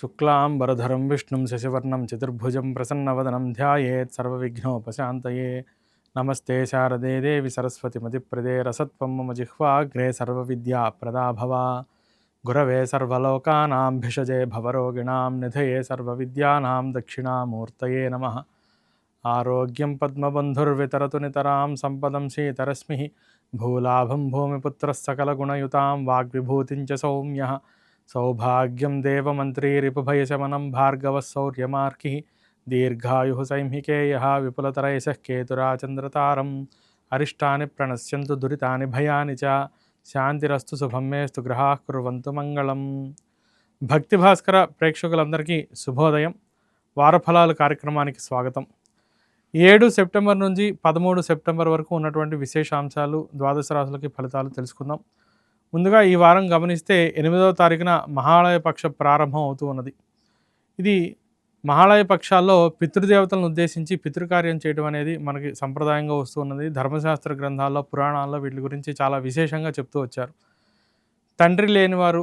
शुक्लांबरधरं विष्णुं शशिवर्णं चतुर्भुजं प्रसन्नवदनं ध्यायेत् सर्वविघ्नोपशान्तये। नमस्ते शारदे देवी सरस्वतीमतिप्रदे रसत्वं मम जिह्वाग्रे सर्वविद्याप्रदा भव। गुरवे सर्वलोकानां भिषजे भवरोगिणां निधये सर्वविद्यानां दक्षिणामूर्तये नमः। आरोग्यं पद्मबन्धुर्वितरतु नितरां सम्पदं शीतरश्मिः भूलाभं भूमिपुत्रः सकलगुणयुतां वाग्विभूतिं च सौम्यः सौभाग्यं देवमन्त्री रिपुभयशमनं भार्गवः शौर्यमार्किः दीर्घायुः सैंहिकेयः विपुलतरयशः केतुराचन्द्रतारम् अरिष्टानि प्रणश्यन्तु दुरितानि भयानि च శాంతిరస్తు శుభం మేస్తు గ్రహాః కుర్వంతు మంగళం. భక్తి భాస్కర ప్రేక్షకులందరికీ శుభోదయం. వారఫలాలు కార్యక్రమానికి స్వాగతం. 7 సెప్టెంబర్ నుంచి 13 సెప్టెంబర్ వరకు ఉన్నటువంటి విశేషాంశాలు, ద్వాదశ రాశులకి ఫలితాలు తెలుసుకుందాం. ముందుగా ఈ వారం గమనిస్తే 8వ తారీఖున మహాళయ పక్ష ప్రారంభం అవుతూ ఉన్నది. ఇది మహాళయ పక్షాల్లో పితృదేవతలను ఉద్దేశించి పితృకార్యం చేయడం అనేది మనకి సంప్రదాయంగా వస్తూ ఉన్నది. ధర్మశాస్త్ర గ్రంథాల్లో, పురాణాల్లో వీటి గురించి చాలా విశేషంగా చెప్తూ వచ్చారు. తండ్రి లేనివారు,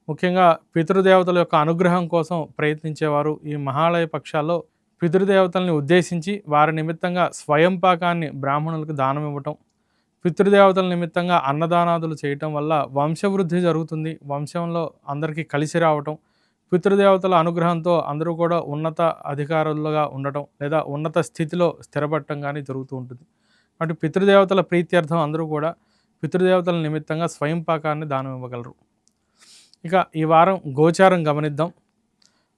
ముఖ్యంగా పితృదేవతల యొక్క అనుగ్రహం కోసం ప్రయత్నించేవారు ఈ మహాళయ పక్షాల్లో పితృదేవతల్ని ఉద్దేశించి వారి నిమిత్తంగా స్వయం పాకాన్ని బ్రాహ్మణులకు దానం ఇవ్వటం, పితృదేవతల నిమిత్తంగా అన్నదానాదులు చేయటం వల్ల వంశవృద్ధి జరుగుతుంది. వంశంలో అందరికీ కలిసి రావటం, పితృదేవతల అనుగ్రహంతో అందరూ కూడా ఉన్నత అధికారులుగా ఉండటం లేదా ఉన్నత స్థితిలో స్థిరపడటం కానీ జరుగుతూ ఉంటుంది. అటు పితృదేవతల ప్రీత్యర్థం అందరూ కూడా పితృదేవతల నిమిత్తంగా స్వయం పాకాన్ని దానం ఇవ్వగలరు. ఇక ఈ వారం గోచారం గమనిద్దాం.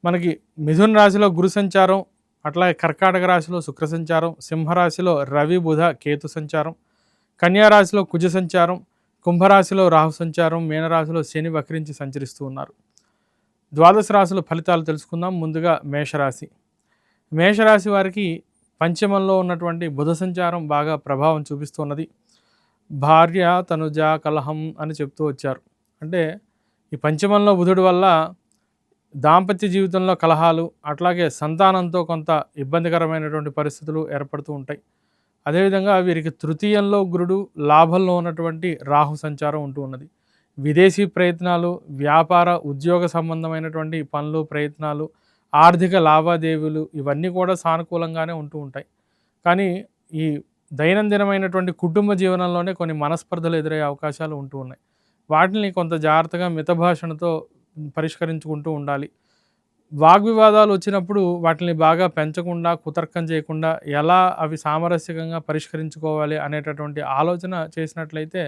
మనకి మిథున రాశిలో గురు సంచారం, అట్లాగే కర్కాటక రాశిలో శుక్ర సంచారం, సింహరాశిలో రవి బుధ కేతు సంచారం, కన్యారాశిలో కుజ సంచారం, కుంభరాశిలో రాహు సంచారం, మీనరాశిలో శని వక్రించి సంచరిస్తూ ఉన్నారు. ద్వాదశ రాశుల ఫలితాలు తెలుసుకుందాం. ముందుగా మేషరాశి. మేషరాశి వారికి పంచమంలో ఉన్నటువంటి బుధ సంచారం బాగా ప్రభావం చూపిస్తున్నది. భార్య తనుజ కలహం అని చెప్తూ వచ్చారు. అంటే ఈ పంచమంలో బుధుడి వల్ల దాంపత్య జీవితంలో కలహాలు, అట్లాగే సంతానంతో కొంత ఇబ్బందికరమైనటువంటి పరిస్థితులు ఏర్పడుతూ ఉంటాయి. అదేవిధంగా వీరికి తృతీయంలో గురుడు, లాభంలో ఉన్నటువంటి రాహు సంచారం ఉంటూ ఉన్నది. విదేశీ ప్రయత్నాలు, వ్యాపార ఉద్యోగ సంబంధమైనటువంటి పనులు, ప్రయత్నాలు, ఆర్థిక లావాదేవీలు ఇవన్నీ కూడా సానుకూలంగానే ఉంటూ ఉంటాయి. కానీ ఈ దైనందినమైనటువంటి కుటుంబ జీవనంలోనే కొన్ని మనస్పర్ధలు ఎదురయ్యే అవకాశాలు ఉంటూ ఉన్నాయి. వాటిని కొంత జాగ్రత్తగా మితభాషణతో పరిష్కరించుకుంటూ ఉండాలి. వాగ్వివాదాలు వచ్చినప్పుడు వాటిని బాగా పెంచకుండా, కుతర్కం చేయకుండా ఎలా అవి సామరస్యకంగా పరిష్కరించుకోవాలి అనేటటువంటి ఆలోచన చేసినట్లయితే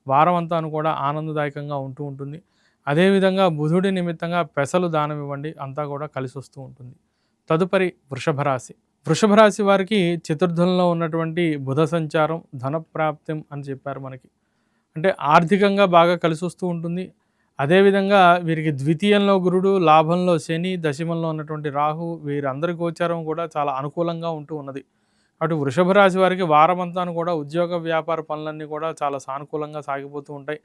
వారం అంతా కూడా ఆనందదాయకంగా ఉంటూ ఉంటుంది. అదేవిధంగా బుధుడి నిమిత్తంగా పెసలు దానం ఇవ్వండి, అంతా కూడా కలిసి వస్తూ ఉంటుంది. తదుపరి వృషభ రాశి. వృషభ రాశి వారికి చతుర్థంలో ఉన్నటువంటి బుధ సంచారం ధనప్రాప్తి అని చెప్పారు మనకి. అంటే ఆర్థికంగా బాగా కలిసి వస్తూ ఉంటుంది. అదేవిధంగా వీరికి ద్వితీయంలో గురుడు, లాభంలో శని, దశమంలో ఉన్నటువంటి రాహు, వీరందరి గోచారం కూడా చాలా అనుకూలంగా ఉంటూ ఉన్నది. అటు వృషభ రాశి వారికి వారమంతా కూడా ఉద్యోగ వ్యాపార పనులన్నీ కూడా చాలా సానుకూలంగా సాగిపోతూ ఉంటాయి.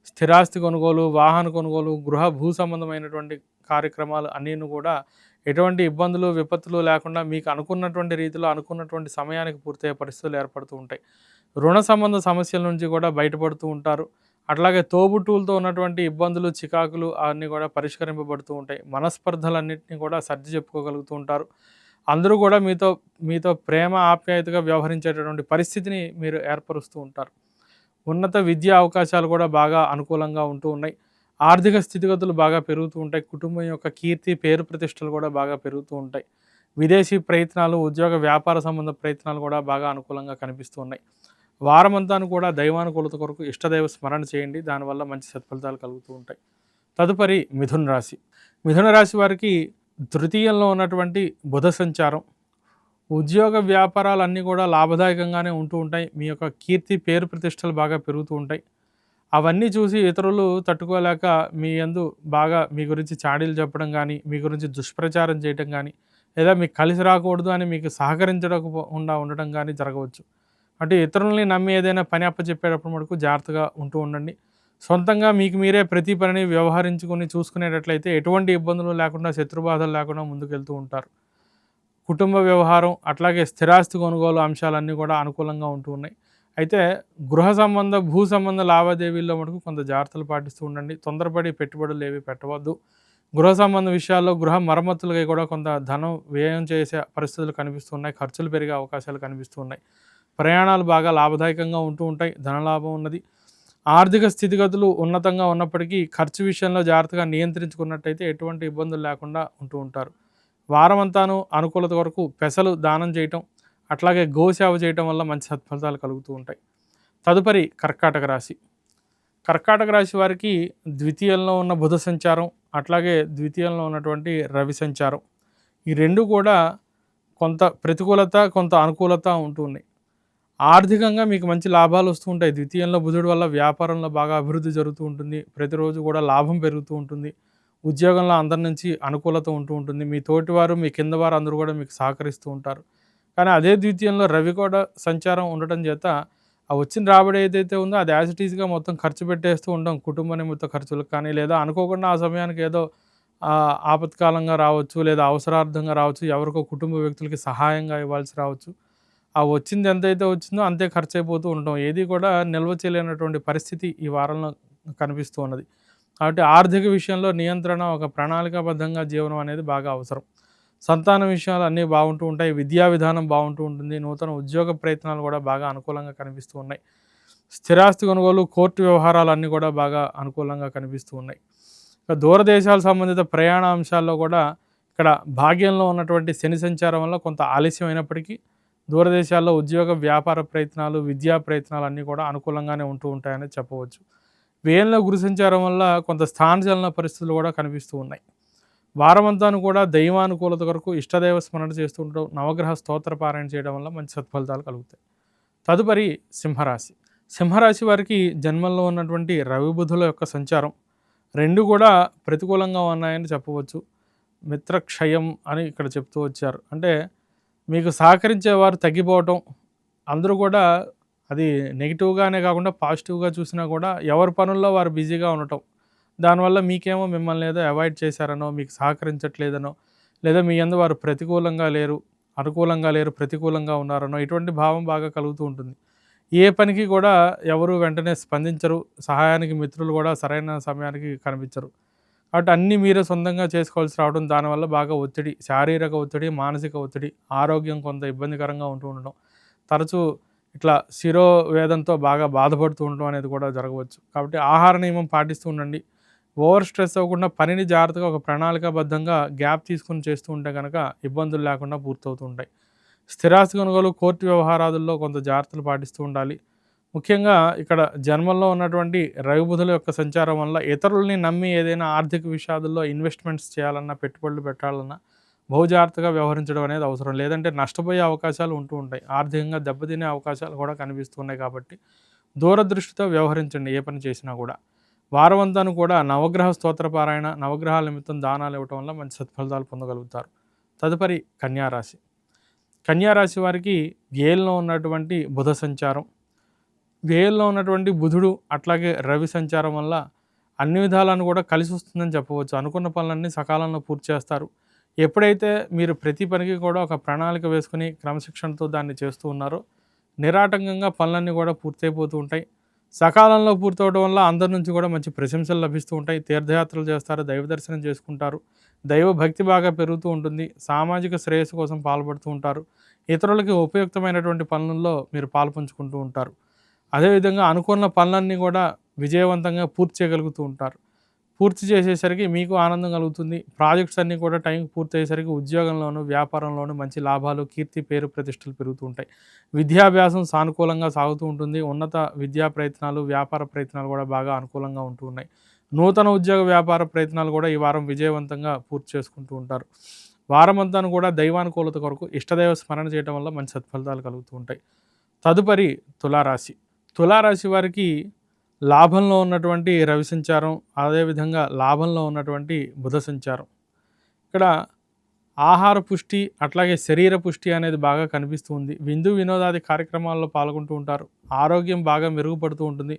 స్థిరాస్తి కొనుగోలు, వాహన కొనుగోలు, గృహ భూ సంబంధమైనటువంటి కార్యక్రమాలు అన్నీ కూడా ఎటువంటి ఇబ్బందులు, విపత్తులు లేకుండా మీకు అనుకున్నటువంటి రీతిలో అనుకున్నటువంటి సమయానికి పూర్తయ్యే పరిస్థితులు ఏర్పడుతూ ఉంటాయి. రుణ సంబంధ సమస్యల నుంచి కూడా బయటపడుతూ ఉంటారు. అట్లాగే తోబుట్టువులతో ఉన్నటువంటి ఇబ్బందులు, చికాకులు అన్నీ కూడా పరిష్కరింపబడుతూ ఉంటాయి. మనస్పర్ధలన్నింటినీ కూడా సర్ది చెప్పుకోగలుగుతూ ఉంటారు. అందరూ కూడా మీతో ప్రేమ ఆప్యాయతగా వ్యవహరించేటటువంటి పరిస్థితిని మీరు ఏర్పరుస్తూ ఉంటారు. ఉన్నత విద్యా అవకాశాలు కూడా బాగా అనుకూలంగా ఉంటూ ఉన్నాయి. ఆర్థిక స్థితిగతులు బాగా పెరుగుతూ ఉంటాయి. కుటుంబం యొక్క కీర్తి, పేరు ప్రతిష్టలు కూడా బాగా పెరుగుతూ ఉంటాయి. విదేశీ ప్రయత్నాలు, ఉద్యోగ వ్యాపార సంబంధ ప్రయత్నాలు కూడా బాగా అనుకూలంగా కనిపిస్తూ ఉన్నాయి. వారమంతా కూడా దైవానుకూలత కొరకు ఇష్టదైవ స్మరణ చేయండి, దానివల్ల మంచి సత్ఫలితాలు కలుగుతూ ఉంటాయి. తదుపరి మిథున రాశి. మిథున రాశి వారికి తృతీయంలో ఉన్నటువంటి బుధ సంచారం ఉద్యోగ వ్యాపారాలన్నీ కూడా లాభదాయకంగానే ఉంటూ ఉంటాయి. మీ యొక్క కీర్తి, పేరు ప్రతిష్టలు బాగా పెరుగుతూ ఉంటాయి. అవన్నీ చూసి ఇతరులు తట్టుకోలేక మీ యందు బాగా మీ గురించి చాడీలు చెప్పడం కానీ, మీ గురించి దుష్ప్రచారం చేయడం కానీ, లేదా మీకు కలిసి రాకూడదు అని మీకు సహకరించకుండా ఉండటం కానీ జరగవచ్చు. అంటే ఇతరులని నమ్మి ఏదైనా పని అప్పచెప్పేటప్పుడు మటుకు జాగ్రత్తగా ఉంటూ ఉండండి. సొంతంగా మీకు మీరే ప్రతి పనిని వ్యవహరించుకొని చూసుకునేటట్లయితే ఎటువంటి ఇబ్బందులు లేకుండా, శత్రుబాధలు లేకుండా ముందుకెళ్తూ ఉంటారు. కుటుంబ వ్యవహారం, అట్లాగే స్థిరాస్తి కొనుగోలు అంశాలన్నీ కూడా అనుకూలంగా ఉంటూ ఉన్నాయి. అయితే గృహ సంబంధ, భూ సంబంధ లావాదేవీల్లో మటుకు కొంత జాగ్రత్తలు పాటిస్తూ ఉండండి. తొందరపడి పెట్టుబడులు ఏవి పెట్టవద్దు. గృహ సంబంధ విషయాల్లో గృహ మరమ్మతులకి కూడా కొంత ధనం వ్యయం చేసే పరిస్థితులు కనిపిస్తున్నాయి. ఖర్చులు పెరిగే అవకాశాలు కనిపిస్తున్నాయి. ప్రయాణాలు బాగా లాభదాయకంగా ఉంటూ ఉంటాయి. ధనలాభం ఉన్నది. ఆర్థిక స్థితిగతులు ఉన్నతంగా ఉన్నప్పటికీ ఖర్చు విషయంలో జాగ్రత్తగా నియంత్రించుకున్నట్టయితే ఎటువంటి ఇబ్బందులు లేకుండా ఉంటూ ఉంటారు. వారమంతాను అనుకూలత వరకు పెసలు దానం చేయటం, అట్లాగే గోసేవ చేయటం వల్ల మంచి సత్ఫలితాలు కలుగుతూ ఉంటాయి. తదుపరి కర్కాటక రాశి. కర్కాటక రాశి వారికి ద్వితీయంలో ఉన్న బుధ సంచారం, అట్లాగే ద్వితీయంలో ఉన్నటువంటి రవి సంచారం, ఈ రెండు కూడా కొంత ప్రతికూలత, కొంత అనుకూలత ఉంటున్నాయి. ఆర్థికంగా మీకు మంచి లాభాలు వస్తూ ఉంటాయి. ద్వితీయంలో బుధుడు వల్ల వ్యాపారంలో బాగా అభివృద్ధి జరుగుతూ ఉంటుంది. ప్రతిరోజు కూడా లాభం పెరుగుతూ ఉంటుంది. ఉద్యోగంలో అందరి నుంచి అనుకూలత ఉంటూ ఉంటుంది. మీ తోటివారు, మీ కింద వారు అందరూ కూడా మీకు సహకరిస్తూ ఉంటారు. కానీ అదే ద్వితీయంలో రవి కూడా సంచారం ఉండటం చేత ఆ వచ్చిన రాబడి ఏదైతే ఉందో అది యాజ్ ఇట్ ఈస్‌గా మొత్తం ఖర్చు పెట్టేస్తూ ఉంటాం. కుటుంబ నిమిత్త ఖర్చులకు కానీ, లేదా అనుకోకుండా ఆ సమయానికి ఏదో ఆపత్కాలంగా రావచ్చు, లేదా అవసరార్థంగా రావచ్చు, ఎవరికో కుటుంబ వ్యక్తులకి సహాయంగా ఇవ్వాల్సి రావచ్చు. ఆ వచ్చింది ఎంతైతే వచ్చిందో అంతే ఖర్చయిపోతూ ఉండటం. ఏది కూడా నిల్వ చేయలేనటువంటి పరిస్థితి ఈ వారంలో కనిపిస్తూ ఉన్నది. కాబట్టి ఆర్థిక విషయంలో నియంత్రణ, ఒక ప్రణాళికాబద్ధంగా జీవనం అనేది బాగా అవసరం. సంతాన విషయాలు అన్నీ బాగుంటూ ఉంటాయి. విద్యా విధానం బాగుంటూ ఉంటుంది. నూతన ఉద్యోగ ప్రయత్నాలు కూడా బాగా అనుకూలంగా కనిపిస్తూ ఉన్నాయి. స్థిరాస్తి కొనుగోలు, కోర్టు వ్యవహారాలు అన్నీ కూడా బాగా అనుకూలంగా కనిపిస్తూ ఉన్నాయి. ఇక దూరదేశాల సంబంధిత ప్రయాణ అంశాల్లో కూడా ఇక్కడ భాగ్యంలో ఉన్నటువంటి శని సంచారం వల్ల కొంత ఆలస్యం అయినప్పటికీ దూరదేశాల్లో ఉద్యోగ, వ్యాపార ప్రయత్నాలు, విద్యా ప్రయత్నాలు అన్నీ కూడా అనుకూలంగానే ఉంటూ ఉంటాయని చెప్పవచ్చు. వ్యయంలో గురు సంచారం వల్ల కొంత స్థానచలన పరిస్థితులు కూడా కనిపిస్తూ ఉన్నాయి. వారమంతాను కూడా దైవానుకూలత కొరకు ఇష్టదైవ స్మరణ చేస్తూ ఉండడం, నవగ్రహ స్తోత్ర పారాయణ చేయడం వల్ల మంచి సత్ఫలితాలు కలుగుతాయి. తదుపరి సింహరాశి. సింహరాశి వారికి జన్మంలో ఉన్నటువంటి రవి బుధుల యొక్క సంచారం రెండు కూడా ప్రతికూలంగా ఉన్నాయని చెప్పవచ్చు. మిత్రక్షయం అని ఇక్కడ చెప్తూ వచ్చారు. అంటే మీకు సహకరించేవారు తగ్గిపోవటం, అందరూ కూడా అది నెగిటివ్గానే కాకుండా పాజిటివ్గా చూసినా కూడా ఎవరి పనుల్లో వారు బిజీగా ఉండటం, దానివల్ల మీకేమో మిమ్మల్ని ఏదో అవాయిడ్ చేశారనో, మీకు సహకరించట్లేదనో, లేదా మీ యందు వారు ప్రతికూలంగా లేరు, అనుకూలంగా లేరు, ప్రతికూలంగా ఉన్నారనో ఇటువంటి భావం బాగా కలుగుతూ ఉంటుంది. ఏ పనికి కూడా ఎవరు వెంటనే స్పందించరు. సహాయానికి మిత్రులు కూడా సరైన సమయానికి కనిపించరు. కాబట్టి అన్నీ మీరే సొంతంగా చేసుకోవాల్సి రావడం, దానివల్ల బాగా ఒత్తిడి, శారీరక ఒత్తిడి, మానసిక ఒత్తిడి, ఆరోగ్యం కొంత ఇబ్బందికరంగా ఉంటూ ఉండడం, తరచూ ఇట్లా శిరోవేదంతో బాగా బాధపడుతూ ఉండడం అనేది కూడా జరగవచ్చు. కాబట్టి ఆహార నియమం పాటిస్తూ ఉండండి. ఓవర్ స్ట్రెస్ అవ్వకుండా పనిని జాగ్రత్తగా ఒక ప్రణాళికాబద్ధంగా గ్యాప్ తీసుకుని చేస్తూ ఉంటే కనుక ఇబ్బందులు లేకుండా పూర్తవుతూ ఉంటాయి. స్థిరాస్తి కొనుగోలు, కోర్టు వ్యవహారాదుల్లో కొంత జాగ్రత్తలు పాటిస్తూ ఉండాలి. ముఖ్యంగా ఇక్కడ జన్మంలో ఉన్నటువంటి రవి బుధుల యొక్క సంచారం వల్ల ఇతరులని నమ్మి ఏదైనా ఆర్థిక విషయాల్లో ఇన్వెస్ట్మెంట్స్ చేయాలన్నా, పెట్టుబడులు పెట్టాలన్నా బహుజాగ్రత్తగా వ్యవహరించడం అనేది అవసరం. లేదంటే నష్టపోయే అవకాశాలు ఉంటూ ఉంటాయి. ఆర్థికంగా దెబ్బతినే అవకాశాలు కూడా కనిపిస్తున్నాయి. కాబట్టి దూరదృష్టితో వ్యవహరించండి ఏ పని చేసినా కూడా. వారమంతాను కూడా నవగ్రహ స్తోత్ర పారాయణ, నవగ్రహాల నిమిత్తం దానాలు ఇవ్వటం వల్ల మంచి సత్ఫలితాలు పొందగలుగుతారు. తదుపరి కన్యారాశి. కన్యారాశి వారికి వ్యయంలో ఉన్నటువంటి బుధ సంచారం, వ్యయంలో ఉన్నటువంటి బుధుడు అట్లాగే రవి సంచారం వల్ల అన్ని విధాలను కూడా కలిసి వస్తుందని చెప్పవచ్చు. అనుకున్న పనులన్నీ సకాలంలో పూర్తి చేస్తారు. ఎప్పుడైతే మీరు ప్రతి పనికి కూడా ఒక ప్రణాళిక వేసుకుని క్రమశిక్షణతో దాన్ని చేస్తూ ఉన్నారో నిరాటంకంగా పనులన్నీ కూడా పూర్తయిపోతూ ఉంటాయి. సకాలంలో పూర్తవడం వల్ల అందరి నుంచి కూడా మంచి ప్రశంసలు లభిస్తూ ఉంటాయి. తీర్థయాత్రలు చేస్తారు, దైవ దర్శనం చేసుకుంటారు, దైవ భక్తి బాగా పెరుగుతూ ఉంటుంది. సామాజిక శ్రేయస్సు కోసం పాల్పడుతూ ఉంటారు. ఇతరులకి ఉపయుక్తమైనటువంటి పనుల్లో మీరు పాల్పంచుకుంటూ ఉంటారు. అదేవిధంగా అనుకున్న పనులన్నీ కూడా విజయవంతంగా పూర్తి చేయగలుగుతూ ఉంటారు. పూర్తి చేసేసరికి మీకు ఆనందం కలుగుతుంది. ప్రాజెక్ట్స్ అన్నీ కూడా టైంకి పూర్తి అయ్యేసరికి ఉద్యోగంలోనూ, వ్యాపారంలోనూ మంచి లాభాలు, కీర్తి, పేరు ప్రతిష్టలు పెరుగుతూ ఉంటాయి. విద్యాభ్యాసం సానుకూలంగా సాగుతూ ఉంటుంది. ఉన్నత విద్యా ప్రయత్నాలు, వ్యాపార ప్రయత్నాలు కూడా బాగా అనుకూలంగా ఉంటూ ఉన్నాయి. నూతన ఉద్యోగ వ్యాపార ప్రయత్నాలు కూడా ఈ వారం విజయవంతంగా పూర్తి చేసుకుంటూ ఉంటారు. వారమంతాను కూడా దైవానుకూలత కొరకు ఇష్టదైవ స్మరణ చేయడం వల్ల మంచి సత్ఫలితాలు కలుగుతూ ఉంటాయి. తదుపరి తులారాశి. తులారాశి వారికి లాభంలో ఉన్నటువంటి రవి సంచారం, అదేవిధంగా లాభంలో ఉన్నటువంటి బుధ సంచారం, ఇక్కడ ఆహార పుష్టి అట్లాగే శరీర పుష్టి అనేది బాగా కనిపిస్తూ ఉంది. విందు వినోదాది కార్యక్రమాల్లో పాల్గొంటూ ఉంటారు. ఆరోగ్యం బాగా మెరుగుపడుతూ ఉంటుంది.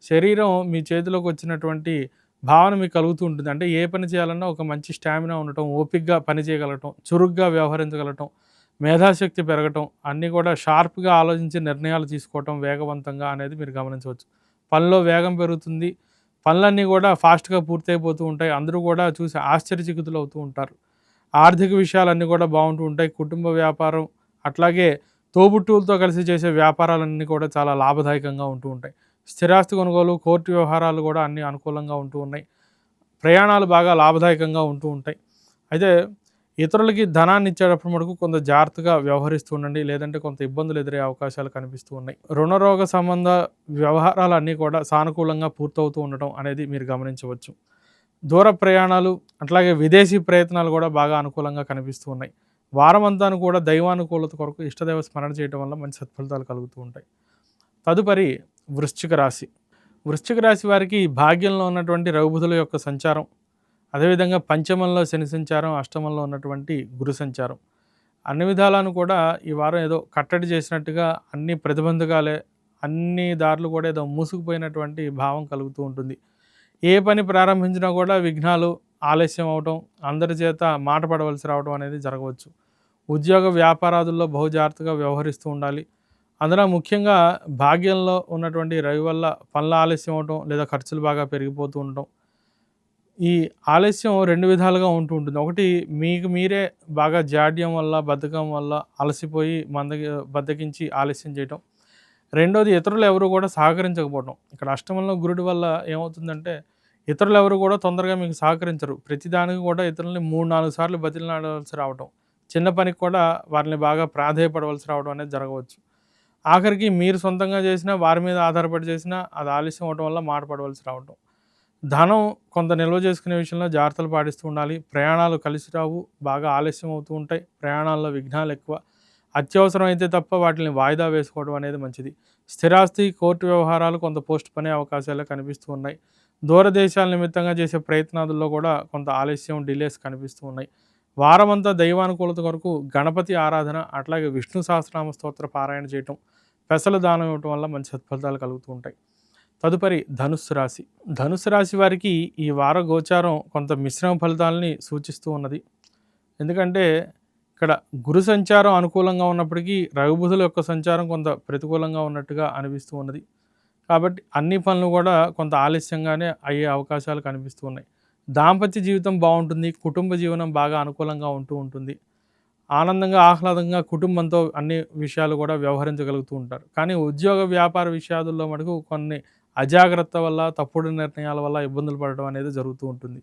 శరీరం మీ చేతిలోకి వచ్చినటువంటి భావన మీకు కలుగుతూ ఉంటుంది. అంటే ఏ పని చేయాలన్నా ఒక మంచి స్టామినా ఉండటం, ఓపికగా పని చేయగలగటం, చురుగ్గా వ్యవహరించగలగటం, మేధాశక్తి పెరగటం, అన్నీ కూడా షార్ప్గా ఆలోచించి నిర్ణయాలు తీసుకోవటం వేగవంతంగా అనేది మీరు గమనించవచ్చు. పనిలో వేగం పెరుగుతుంది. పనులన్నీ కూడా ఫాస్ట్‌గా పూర్తయిపోతూ ఉంటాయి. అందరూ కూడా చూసి ఆశ్చర్యచకితులవుతూ ఉంటారు. ఆర్థిక విషయాలన్నీ కూడా బావుంటూ ఉంటాయి. కుటుంబ వ్యాపారం అట్లాగే తోబుట్టువులతో కలిసి చేసే వ్యాపారాలన్నీ కూడా చాలా లాభదాయకంగా ఉంటూ ఉంటాయి. స్థిరాస్తి కొనుగోలు, కోర్టు వ్యవహారాలు కూడా అన్నీ అనుకూలంగా ఉంటూ ఉన్నాయి. ప్రయాణాలు బాగా లాభదాయకంగా ఉంటూ ఉంటాయి. అయితే ఇతరులకి ధనాన్ని ఇచ్చేటప్పుడు మటుకు కొంత జాగ్రత్తగా వ్యవహరిస్తూ ఉండండి. లేదంటే కొంత ఇబ్బందులు ఎదురయ్యే అవకాశాలు కనిపిస్తూ ఉన్నాయి. రుణరోగ సంబంధ వ్యవహారాలన్నీ కూడా సానుకూలంగా పూర్తవుతూ ఉండటం అనేది మీరు గమనించవచ్చు. దూర ప్రయాణాలు అట్లాగే విదేశీ ప్రయత్నాలు కూడా బాగా అనుకూలంగా కనిపిస్తూ ఉన్నాయి. వారమంతాను కూడా దైవానుకూలత కొరకు ఇష్టదైవ స్మరణ చేయడం వల్ల మంచి సత్ఫలితాలు కలుగుతూ ఉంటాయి. తదుపరి వృశ్చిక రాశి. వృశ్చిక రాశి వారికి భాగ్యంలో ఉన్నటువంటి రవిబుధుల యొక్క సంచారం, అదేవిధంగా పంచమంలో శని సంచారం, అష్టమంలో ఉన్నటువంటి గురు సంచారం అన్ని విధాలను కూడా ఈ వారం ఏదో కట్టడి చేసినట్టుగా అన్ని ప్రతిబంధకాలే, అన్ని దారులు కూడా ఏదో మూసుకుపోయినటువంటి భావం కలుగుతూ ఉంటుంది. ఏ పని ప్రారంభించినా కూడా విఘ్నాలు, ఆలస్యం అవటం, అందరి చేత మాట పడవలసి రావడం అనేది జరగవచ్చు. ఉద్యోగ వ్యాపారాదుల్లో బహు జాగ్రత్తగా వ్యవహరిస్తూ ఉండాలి. అందులో ముఖ్యంగా భాగ్యంలో ఉన్నటువంటి రవి వల్ల పనుల ఆలస్యం అవటం లేదా ఖర్చులు బాగా పెరిగిపోతూ ఉండటం. ఈ ఆలస్యం 2 విధాలుగా ఉంటూ ఉంటుంది. ఒకటి మీకు మీరే బాగా జాడ్యం వల్ల, బద్ధకం వల్ల అలసిపోయి బద్ధకించి ఆలస్యం చేయటం. రెండోది ఇతరులు ఎవరు కూడా సహకరించకపోవడం. ఇక్కడ అష్టమంలో గురుడి వల్ల ఏమవుతుందంటే ఇతరులు ఎవరు కూడా తొందరగా మీకు సహకరించరు. ప్రతిదానికి కూడా ఇతరులని 3, 4 సార్లు బతిమిలాడవలసి రావటం. చిన్న పనికి కూడా వారిని బాగా ప్రాధేయపడవలసి రావడం అనేది జరగవచ్చు. ఆఖరికి మీరు సొంతంగా చేసినా, వారి మీద ఆధారపడి చేసినా అది ఆలస్యం అవ్వడం వల్ల మాట పడవలసి రావటం. ధనం కొంత నిల్వ చేసుకునే విషయంలో జాగ్రత్తలు పాటిస్తూ ఉండాలి. ప్రయాణాలు కలిసి రావు, బాగా ఆలస్యం అవుతూ ఉంటాయి. ప్రయాణాల్లో విఘ్నాలు ఎక్కువ. అత్యవసరం అయితే తప్ప వాటిని వాయిదా వేసుకోవడం అనేది మంచిది. స్థిరాస్తి, కోర్టు వ్యవహారాలు కొంత పోస్ట్ పనే అవకాశాలే కనిపిస్తూ ఉన్నాయి. దూరదేశాల నిమిత్తంగా చేసే ప్రయత్నాల్లో కూడా కొంత ఆలస్యం, డిలేస్ కనిపిస్తూ ఉన్నాయి. వారమంతా దైవానుకూలత కొరకు గణపతి ఆరాధన, అట్లాగే విష్ణు సహస్రనామ స్తోత్ర పారాయణ చేయటం, పెసలు దానం ఇవ్వటం వల్ల మంచి సత్ఫలితాలు కలుగుతూ ఉంటాయి. తదుపరి ధనుస్సు రాశి. ధనుస్సు రాశి వారికి ఈ వార గోచారం కొంత మిశ్రమ ఫలితాలని సూచిస్తూ ఉన్నది. ఎందుకంటే ఇక్కడ గురు సంచారం అనుకూలంగా ఉన్నప్పటికీ రవిబుధుల యొక్క సంచారం కొంత ప్రతికూలంగా ఉన్నట్టుగా అనిపిస్తూ ఉన్నది. కాబట్టి అన్ని పనులు కూడా కొంత ఆలస్యంగానే అయ్యే అవకాశాలు కనిపిస్తూ ఉన్నాయి. దాంపత్య జీవితం బాగుంటుంది. కుటుంబ జీవనం బాగా అనుకూలంగా ఉంటూ ఉంటుంది. ఆనందంగా, ఆహ్లాదంగా కుటుంబంతో అన్ని విషయాలు కూడా వ్యవహరించగలుగుతూ ఉంటారు. కానీ ఉద్యోగ, వ్యాపార విషయాదుల్లో మటుకు కొన్ని అజాగ్రత్త వల్ల, తప్పుడు నిర్ణయాల వల్ల ఇబ్బందులు పడడం అనేది జరుగుతూ ఉంటుంది.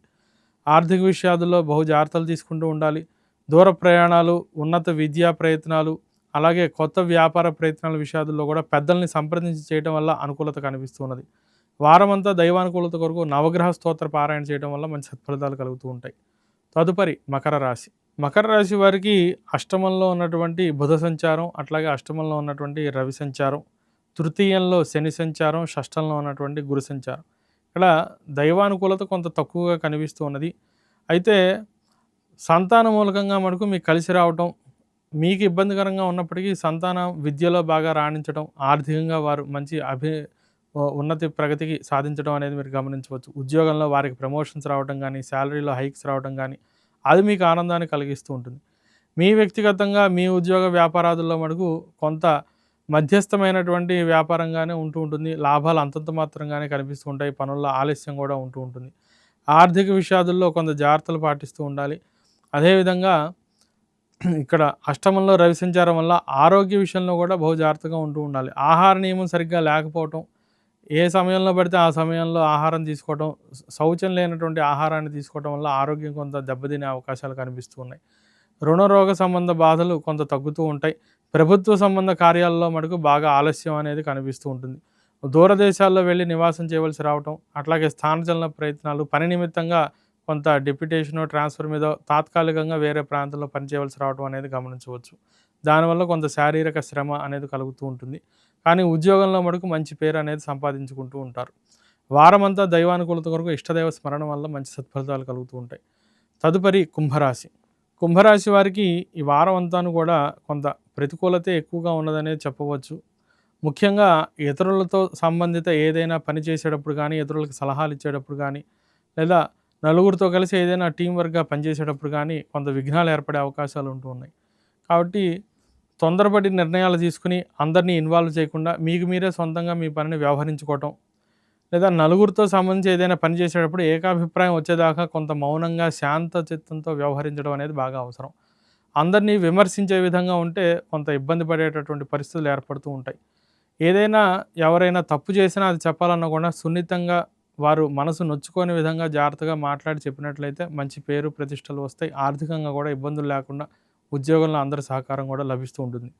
ఆర్థిక విషయాదుల్లో బహు జాగ్రత్తలు తీసుకుంటూ ఉండాలి. దూర ప్రయాణాలు, ఉన్నత విద్యా ప్రయత్నాలు, అలాగే కొత్త వ్యాపార ప్రయత్నాల విషయాదుల్లో కూడా పెద్దల్ని సంప్రదించి చేయడం వల్ల అనుకూలత కనిపిస్తున్నది. వారమంతా దైవానుకూలత కొరకు నవగ్రహ స్తోత్ర పారాయణ చేయడం వల్ల మంచి సత్ఫలితాలు కలుగుతూ ఉంటాయి. తదుపరి మకర రాశి. మకర రాశి వారికి అష్టమంలో ఉన్నటువంటి బుధ సంచారం, అట్లాగే అష్టమంలో ఉన్నటువంటి రవి సంచారం, తృతీయంలో శని సంచారం, షష్టంలో ఉన్నటువంటి గురు సంచారం. ఇక్కడ దైవానుకూలత కొంత తక్కువగా కనిపిస్తూ ఉన్నది. అయితే సంతాన మూలకంగా మటుకు మీకు కలిసి రావటం, మీకు ఇబ్బందికరంగా ఉన్నప్పటికీ సంతానం విద్యలో బాగా రాణించడం, ఆర్థికంగా వారు మంచి ఉన్నతి ప్రగతికి సాధించడం అనేది మీరు గమనించవచ్చు. ఉద్యోగంలో వారికి ప్రమోషన్స్ రావడం కానీ, శాలరీలో హైక్స్ రావడం కానీ అది మీకు ఆనందాన్ని కలిగిస్తూ ఉంటుంది. మీ వ్యక్తిగతంగా మీ ఉద్యోగ వ్యాపారాదుల్లో మటుకు కొంత మధ్యస్థమైనటువంటి వ్యాపారంగానే ఉంటూ ఉంటుంది. లాభాలు అంతంత మాత్రంగానే కనిపిస్తూ ఉంటాయి. పనుల్లో ఆలస్యం కూడా ఉంటూ ఉంటుంది. ఆర్థిక విషయాదుల్లో కొంత జాగ్రత్తలు పాటిస్తూ ఉండాలి. అదేవిధంగా ఇక్కడ అష్టమంలో రవి సంచారం వల్ల ఆరోగ్య విషయంలో కూడా బహు జాగ్రత్తగా ఉంటూ ఉండాలి. ఆహార నియమం సరిగ్గా లేకపోవటం, ఏ సమయంలో పడితే ఆ సమయంలో ఆహారం తీసుకోవటం, శౌచం లేనటువంటి ఆహారాన్ని తీసుకోవటం వల్ల ఆరోగ్యం కొంత దెబ్బతినే అవకాశాలు కనిపిస్తూ ఉన్నాయి. రుణరోగ సంబంధ బాధలు కొంత తగ్గుతూ ఉంటాయి. ప్రభుత్వ సంబంధ కార్యాలలో మటుకు బాగా ఆలస్యం అనేది కనిపిస్తూ ఉంటుంది. దూరదేశాల్లో వెళ్ళి నివాసం చేయవలసి రావటం, అట్లాగే స్థానచలన ప్రయత్నాలు, పని నిమిత్తంగా కొంత డిప్యుటేషను, ట్రాన్స్ఫర్ మీద తాత్కాలికంగా వేరే ప్రాంతంలో పనిచేయవలసి రావడం అనేది గమనించవచ్చు. దానివల్ల కొంత శారీరక శ్రమ అనేది కలుగుతూ ఉంటుంది. కానీ ఉద్యోగంలో మటుకు మంచి పేరు అనేది సంపాదించుకుంటూ ఉంటారు. వారమంతా దైవానుకూలత కొరకు ఇష్టదైవ స్మరణ వల్ల మంచి సత్ఫలితాలు కలుగుతూ ఉంటాయి. తదుపరి కుంభరాశి. కుంభరాశి వారికి ఈ వారం అంతాను కూడా కొంత ప్రతికూలతే ఎక్కువగా ఉన్నదనేది చెప్పవచ్చు. ముఖ్యంగా ఇతరులతో సంబంధిత ఏదైనా పని చేసేటప్పుడు కానీ, ఇతరులకు సలహాలు ఇచ్చేటప్పుడు కానీ, లేదా నలుగురితో కలిసి ఏదైనా టీం వర్క్గా పనిచేసేటప్పుడు కానీ కొంత విఘ్నాలు ఏర్పడే అవకాశాలు ఉంటూ ఉన్నాయి. కాబట్టి తొందరపడి నిర్ణయాలు తీసుకుని అందరినీ ఇన్వాల్వ్ చేయకుండా మీకు మీరే సొంతంగా మీ పనిని వ్యవహరించుకోవటం, లేదా నలుగురితో సంబంధించి ఏదైనా పని చేసేటప్పుడు ఏకాభిప్రాయం వచ్చేదాకా కొంత మౌనంగా శాంత చిత్తంతో వ్యవహరించడం అనేది బాగా అవసరం. అందరినీ విమర్శించే విధంగా ఉంటే కొంత ఇబ్బంది పడేటటువంటి పరిస్థితులు ఏర్పడుతూ ఉంటాయి. ఏదైనా ఎవరైనా తప్పు చేసినా అది చెప్పాలన్నా కూడా సున్నితంగా వారు మనసు నొచ్చుకోని విధంగా జాగ్రత్తగా మాట్లాడి చెప్పినట్లయితే మంచి పేరు ప్రతిష్టలు వస్తాయి. ఆర్థికంగా కూడా ఇబ్బందులు లేకుండా ఉద్యోగంలో అందరి సహకారం కూడా లభిస్తూ ఉంటుంది.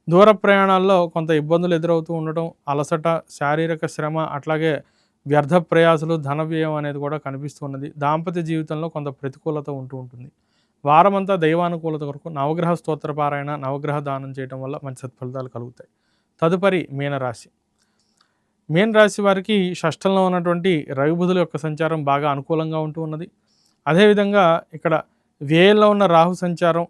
దూర ప్రయాణాల్లో కొంత ఇబ్బందులు ఎదురవుతూ ఉండటం, అలసట, శారీరక శ్రమ, అట్లాగే వ్యర్థ ప్రయాసలు, ధన వ్యయం అనేది కూడా కనిపిస్తూ ఉన్నది. దాంపత్య జీవితంలో కొంత ప్రతికూలత ఉంటూ ఉంటుంది. వారమంతా దైవానుకూలత కొరకు నవగ్రహ స్తోత్ర పారాయణ, నవగ్రహ దానం చేయడం వల్ల మంచి సత్ఫలితాలు కలుగుతాయి. తదుపరి మీనరాశి. మీనరాశి వారికి షష్టంలో ఉన్నటువంటి రవి బుధుల యొక్క సంచారం బాగా అనుకూలంగా ఉంటూ ఉన్నది. అదేవిధంగా ఇక్కడ వ్యయంలో ఉన్న రాహు సంచారం,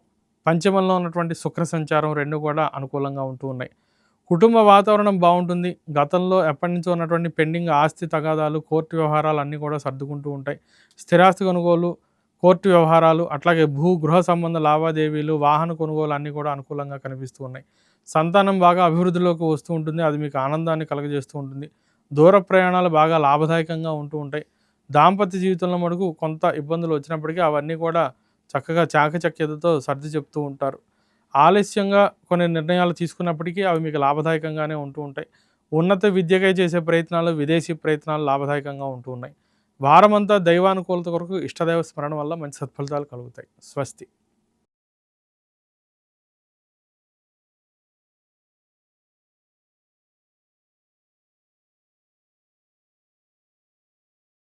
పంచమంలో ఉన్నటువంటి శుక్ర సంచారం 2 కూడా అనుకూలంగా ఉంటూ ఉన్నాయి. కుటుంబ వాతావరణం బాగుంటుంది. గతంలో ఎప్పటినుంచో ఉన్నటువంటి పెండింగ్ ఆస్తి తగాదాలు, కోర్టు వ్యవహారాలు అన్నీ కూడా సర్దుకుంటూ ఉంటాయి. స్థిరాస్తి కొనుగోలు, కోర్టు వ్యవహారాలు, అట్లాగే గృహ సంబంధ లావాదేవీలు, వాహన కొనుగోలు అన్నీ కూడా అనుకూలంగా కనిపిస్తూ ఉన్నాయి. సంతానం బాగా అభివృద్ధిలోకి వస్తూ ఉంటుంది. అది మీకు ఆనందాన్ని కలుగజేస్తూ ఉంటుంది. దూర ప్రయాణాలు బాగా లాభదాయకంగా ఉంటూ ఉంటాయి. దాంపత్య జీవితంలో మటుకు కొంత ఇబ్బందులు వచ్చినప్పటికీ అవన్నీ కూడా చక్కగా చాకచక్యతతో సర్ది చెప్తూ ఉంటారు. ఆలస్యంగా కొన్ని నిర్ణయాలు తీసుకున్నప్పటికీ అవి మీకు లాభదాయకంగానే ఉంటూ ఉంటాయి. ఉన్నత విద్యకై చేసే ప్రయత్నాలు, విదేశీ ప్రయత్నాలు లాభదాయకంగా ఉంటూ ఉన్నాయి. వారమంతా దైవానుకూలత కొరకు ఇష్టదైవ స్మరణ వల్ల మంచి సత్ఫలితాలు కలుగుతాయి. స్వస్తి.